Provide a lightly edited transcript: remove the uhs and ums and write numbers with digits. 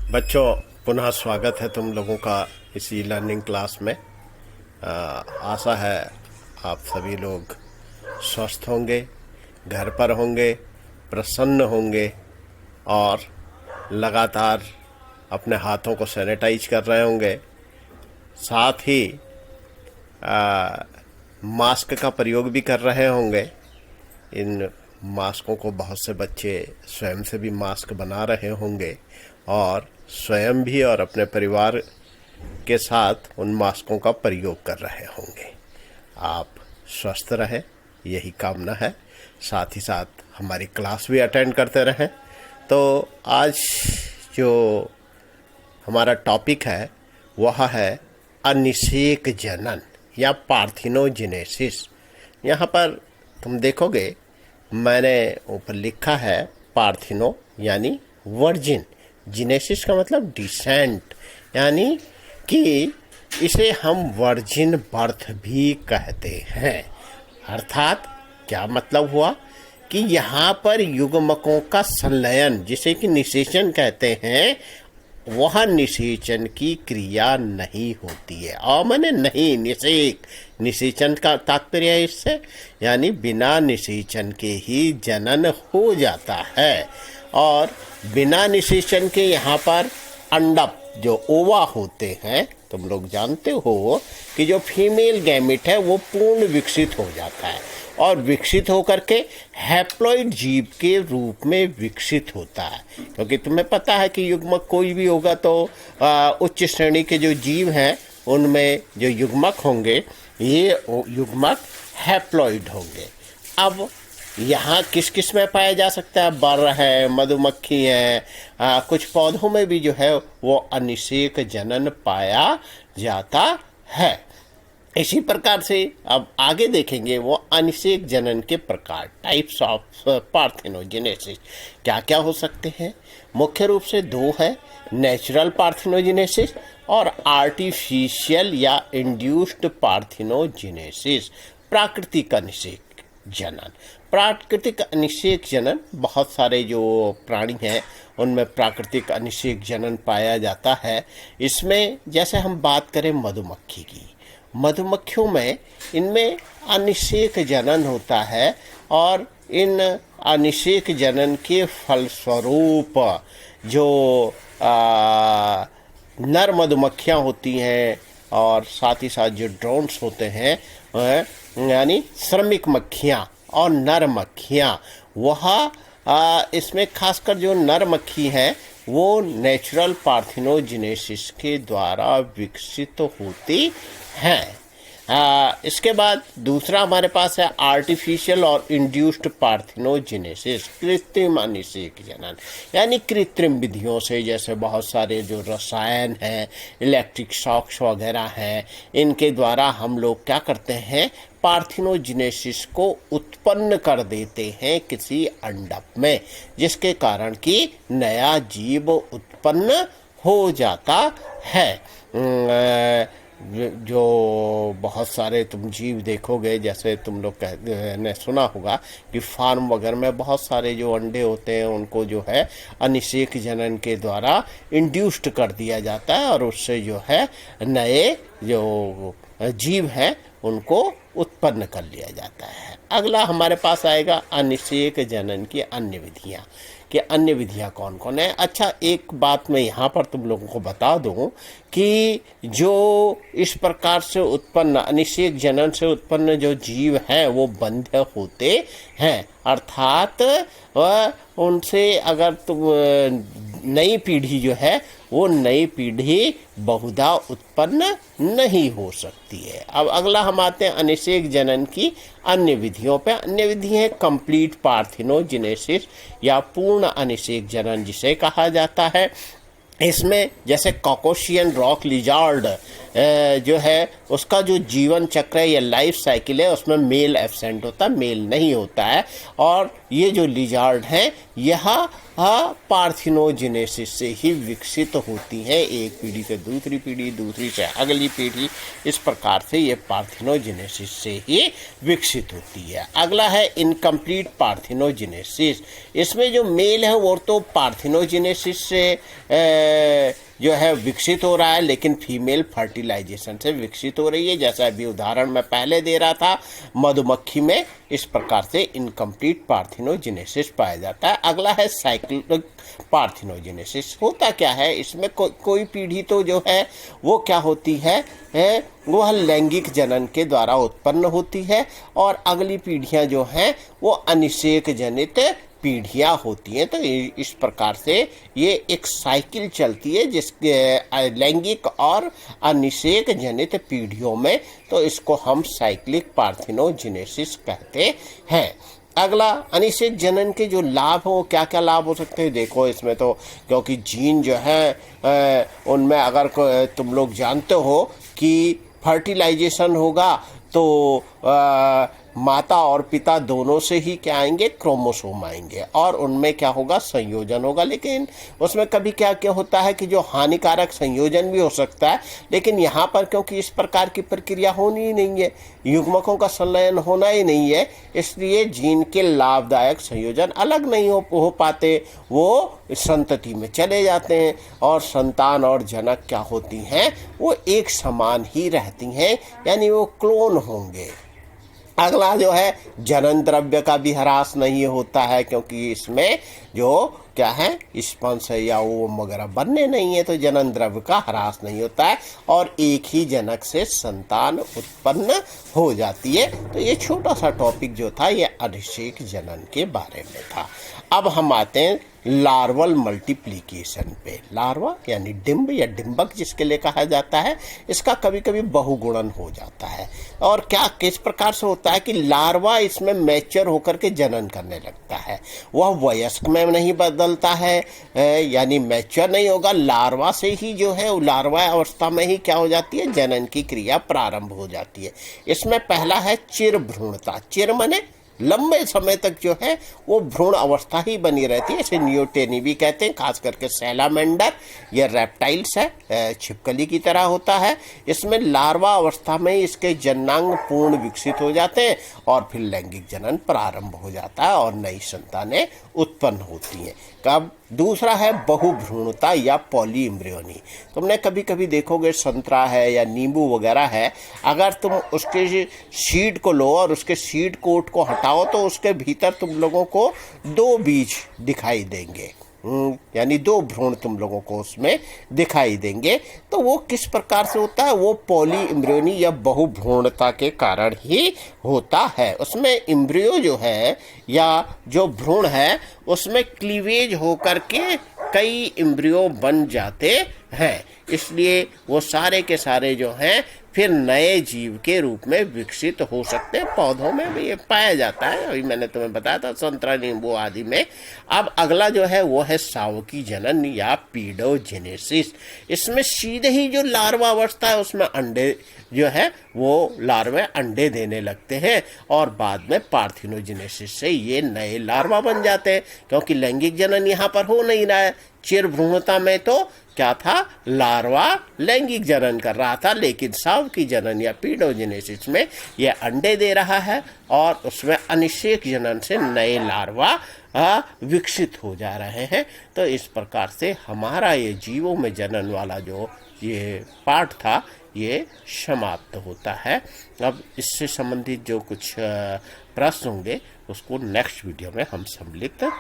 बच्चों, पुनः स्वागत है तुम लोगों का इसी लर्निंग क्लास में। आशा है आप सभी लोग स्वस्थ होंगे, घर पर होंगे, प्रसन्न होंगे और लगातार अपने हाथों को सैनिटाइज कर रहे होंगे। साथ ही मास्क का प्रयोग भी कर रहे होंगे। इन मास्कों को बहुत से बच्चे स्वयं से भी मास्क बना रहे होंगे और स्वयं भी और अपने परिवार के साथ उन मास्कों का प्रयोग कर रहे होंगे। आप स्वस्थ रहें, यही कामना है। साथ ही साथ हमारी क्लास भी अटेंड करते रहें। तो आज जो हमारा टॉपिक है वह है अनिषेक जनन या पार्थिनोजेनेसिस। यहाँ पर तुम देखोगे मैंने ऊपर लिखा है पार्थिनो यानी वर्जिन, जीनेसिस का मतलब डिसेंट, यानी कि इसे हम वर्जिन बर्थ भी कहते हैं। अर्थात क्या मतलब हुआ कि यहाँ पर युग्मकों का संलयन, जिसे कि निषेचन कहते हैं, वह निषेचन की क्रिया नहीं होती है। और मैंने नहीं, निषेचन का तात्पर्य है इससे, यानी बिना निषेचन के ही जनन हो जाता है। और बिना निषेचन के यहाँ पर अंडप जो ओवा होते हैं, तुम लोग जानते हो कि जो फीमेल गैमेट है वो पूर्ण विकसित हो जाता है और विकसित होकर के हैप्लॉइड जीव के रूप में विकसित होता है। क्योंकि तुम्हें पता है कि युग्मक कोई भी होगा तो उच्च श्रेणी के जो जीव हैं उनमें जो युग्मक होंगे ये युग्मक हैप्लॉइड होंगे। अब यहाँ किस किस में पाया जा सकता है? बर है, मधुमक्खी है, कुछ पौधों में भी जो है वो अनिषेक जनन पाया जाता है। इसी प्रकार से अब आगे देखेंगे वो अनिषेक जनन के प्रकार, टाइप्स ऑफ पार्थिनोजेनेसिस क्या क्या हो सकते हैं। मुख्य रूप से दो है, नेचुरल पार्थिनोजेनेसिस और आर्टिफिशियल या इंड्यूस्ड पार्थिनोजेनेसिस, प्राकृतिक अनिषेक जनन। प्राकृतिक अनिषेक जनन, बहुत सारे जो प्राणी हैं उनमें प्राकृतिक अनिषेक जनन पाया जाता है। इसमें जैसे हम बात करें मधुमक्खी की, मधुमक्खियों में इनमें अनिषेक जनन होता है और इन अनिषेक जनन के फलस्वरूप जो नर मधुमक्खियाँ होती हैं और साथ ही साथ जो ड्रोन्स होते हैं यानी श्रमिक मक्खियाँ और नर मक्खियाँ, वह इसमें खासकर जो नर मक्खी है वो नेचुरल पार्थिनोजेनेसिस के द्वारा विकसित होती हैं। इसके बाद दूसरा हमारे पास है आर्टिफिशियल और इंड्यूस्ड पार्थिनोजेनेसिस, कृत्रिम अनिषेक जनन, यानी कृत्रिम विधियों से, जैसे बहुत सारे जो रसायन हैं, इलेक्ट्रिक शॉक्स वगैरह हैं, इनके द्वारा हम लोग क्या करते हैं, पार्थिनोजेनेसिस को उत्पन्न कर देते हैं किसी अंडप में, जिसके कारण कि नया जीव उत्पन्न हो जाता है। जो बहुत सारे तुम जीव देखोगे, जैसे तुम लोग ने सुना होगा कि फार्म वगैरह में बहुत सारे जो अंडे होते हैं उनको जो है अनिषेक जनन के द्वारा इंड्यूस्ड कर दिया जाता है और उससे जो है नए जो जीव हैं उनको उत्पन्न कर लिया जाता है। अगला हमारे पास आएगा अनिषेक जनन की अन्य विधियाँ, कि अन्य विधियाँ कौन कौन है। अच्छा, एक बात मैं यहाँ पर तुम लोगों को बता दूँ कि जो इस प्रकार से उत्पन्न अनिषेक जनन से उत्पन्न जो जीव हैं वो बंध्य होते हैं, अर्थात उनसे अगर तुम नई पीढ़ी जो है वो नई पीढ़ी बहुधा उत्पन्न नहीं हो सकती है। अब अगला हम आते हैं अनिषेक जनन की अन्य विधियों पे। अन्य विधि है कंप्लीट पार्थिनोजेनेसिस या पूर्ण अनिषेक जनन जिसे कहा जाता है। इसमें जैसे कॉकोशियन रॉक लिजार्ड जो है उसका जो जीवन चक्र है या लाइफ साइकिल है उसमें मेल एब्सेंट होता है, मेल नहीं होता है। और ये जो लिजार्ड हैं यह पार्थिनोजेनेसिस से ही विकसित होती हैं, एक पीढ़ी से दूसरी पीढ़ी, दूसरी से अगली पीढ़ी, इस प्रकार से ये पार्थिनोजेनेसिस से ही विकसित होती है। अगला है इनकम्प्लीट पार्थिनोजेनेसिस। इसमें जो मेल है वो तो पार्थिनोजेनेसिस से जो है विकसित हो रहा है, लेकिन फीमेल फर्टिलाइजेशन से विकसित हो रही है, जैसा अभी उदाहरण मैं पहले दे रहा था मधुमक्खी में। इस प्रकार से इनकम्प्लीट पार्थिनोजेनेसिस पाया जाता है। अगला है साइक्लिक पार्थिनोजेनेसिस। होता क्या है इसमें, कोई पीढ़ी तो जो है वो क्या होती है वह लैंगिक जनन के द्वारा उत्पन्न होती है, और अगली पीढ़ियां जो हैं वो अनिषेक जनित पीढ़ियाँ होती हैं। तो इस प्रकार से ये एक साइकिल चलती है जिसके लैंगिक और अनिषेक जनित पीढ़ियों में, तो इसको हम साइक्लिक पार्थिनोजेनेसिस कहते हैं। अगला अनिषेक जनन के जो लाभ हो, क्या क्या लाभ हो सकते हैं, देखो इसमें तो क्योंकि जीन जो है उनमें अगर तुम लोग जानते हो कि फर्टिलाइजेशन होगा तो माता और पिता दोनों से ही क्या आएंगे, क्रोमोसोम आएंगे, और उनमें क्या होगा, संयोजन होगा। लेकिन उसमें कभी क्या क्या होता है कि जो हानिकारक संयोजन भी हो सकता है, लेकिन यहाँ पर क्योंकि इस प्रकार की प्रक्रिया होनी ही नहीं है, युग्मकों का संलयन होना ही नहीं है, इसलिए जीन के लाभदायक संयोजन अलग नहीं हो पाते, वो संतति में चले जाते हैं, और संतान और जनक क्या होती हैं, वो एक समान ही रहती हैं, यानी वो क्लोन होंगे। अगला जो है जनन द्रव्य का भी ह्रास नहीं होता है, क्योंकि इसमें जो क्या है स्पंज या ओम वगैरह बनने नहीं है, तो जनन द्रव्य का ह्रास नहीं होता है, और एक ही जनक से संतान उत्पन्न हो जाती है। तो ये छोटा सा टॉपिक जो था ये अनिषेक जनन के बारे में था। अब हम आते हैं लार्वल मल्टीप्लिकेशन पे। लार्वा यानी डिंब या डिंबक जिसके लिए कहा जाता है, इसका कभी कभी बहुगुणन हो जाता है। और क्या किस प्रकार से होता है कि लार्वा इसमें मैच्योर होकर के जनन करने लगता है, वह वयस्क में नहीं बदलता है, यानी मैच्योर नहीं होगा, लार्वा से ही जो है लार्वा अवस्था में ही क्या हो जाती है, जनन की क्रिया प्रारंभ हो जाती है। इसमें पहला है चिर भ्रूणता। चिर माने लंबे समय तक जो है वो भ्रूण अवस्था ही बनी रहती है, इसे नियोटेनी भी कहते हैं। खास करके सैलामेंडर ये रेप्टाइल्स है, छिपकली की तरह होता है। इसमें लार्वा अवस्था में इसके जननांग पूर्ण विकसित हो जाते हैं, और फिर लैंगिक जनन प्रारंभ हो जाता है और नई संतानें उत्पन्न होती हैं। कब? दूसरा है बहुभ्रूणता या पॉलीइम्ब्रियोनी। तुमने कभी कभी देखोगे संतरा है या नींबू वगैरह है, अगर तुम उसके सीड को लो और उसके सीड कोट को हटाओ तो उसके भीतर तुम लोगों को 2 बीज दिखाई देंगे, यानी 2 भ्रूण तुम लोगों को उसमें दिखाई देंगे। तो वो किस प्रकार से होता है, वो पॉली इम्ब्रियोनी या बहुभ्रूणता के कारण ही होता है। उसमें इम्ब्रियो जो है या जो भ्रूण है उसमें क्लीवेज होकर के कई इम्ब्रियो बन जाते हैं, इसलिए वो सारे के सारे जो हैं फिर नए जीव के रूप में विकसित हो सकते हैं। पौधों में भी ये पाया जाता है, अभी मैंने तुम्हें बताया था संतरा नींबू आदि में। अब अगला जो है वो है सावकी जनन या पीडोजेनेसिस। इसमें सीधे ही जो लार्वा अवस्था है उसमें अंडे जो है वो लार्वे अंडे देने लगते हैं, और बाद में पार्थिनोजेनेसिस से ये नए लार्वा बन जाते हैं, क्योंकि लैंगिक जनन यहाँ पर हो नहीं रहा है। चिर भ्रूणता में तो क्या था, लार्वा लैंगिक जनन कर रहा था, लेकिन सावकी जनन या पीडोजेनेसिस में यह अंडे दे रहा है, और उसमें अनिषेक जनन से नए लार्वा विकसित हो जा रहे हैं। तो इस प्रकार से हमारा ये जीवों में जनन वाला जो ये पाठ था ये समाप्त होता है। अब इससे संबंधित जो कुछ प्रश्न होंगे उसको नेक्स्ट वीडियो में हम सम्मिलित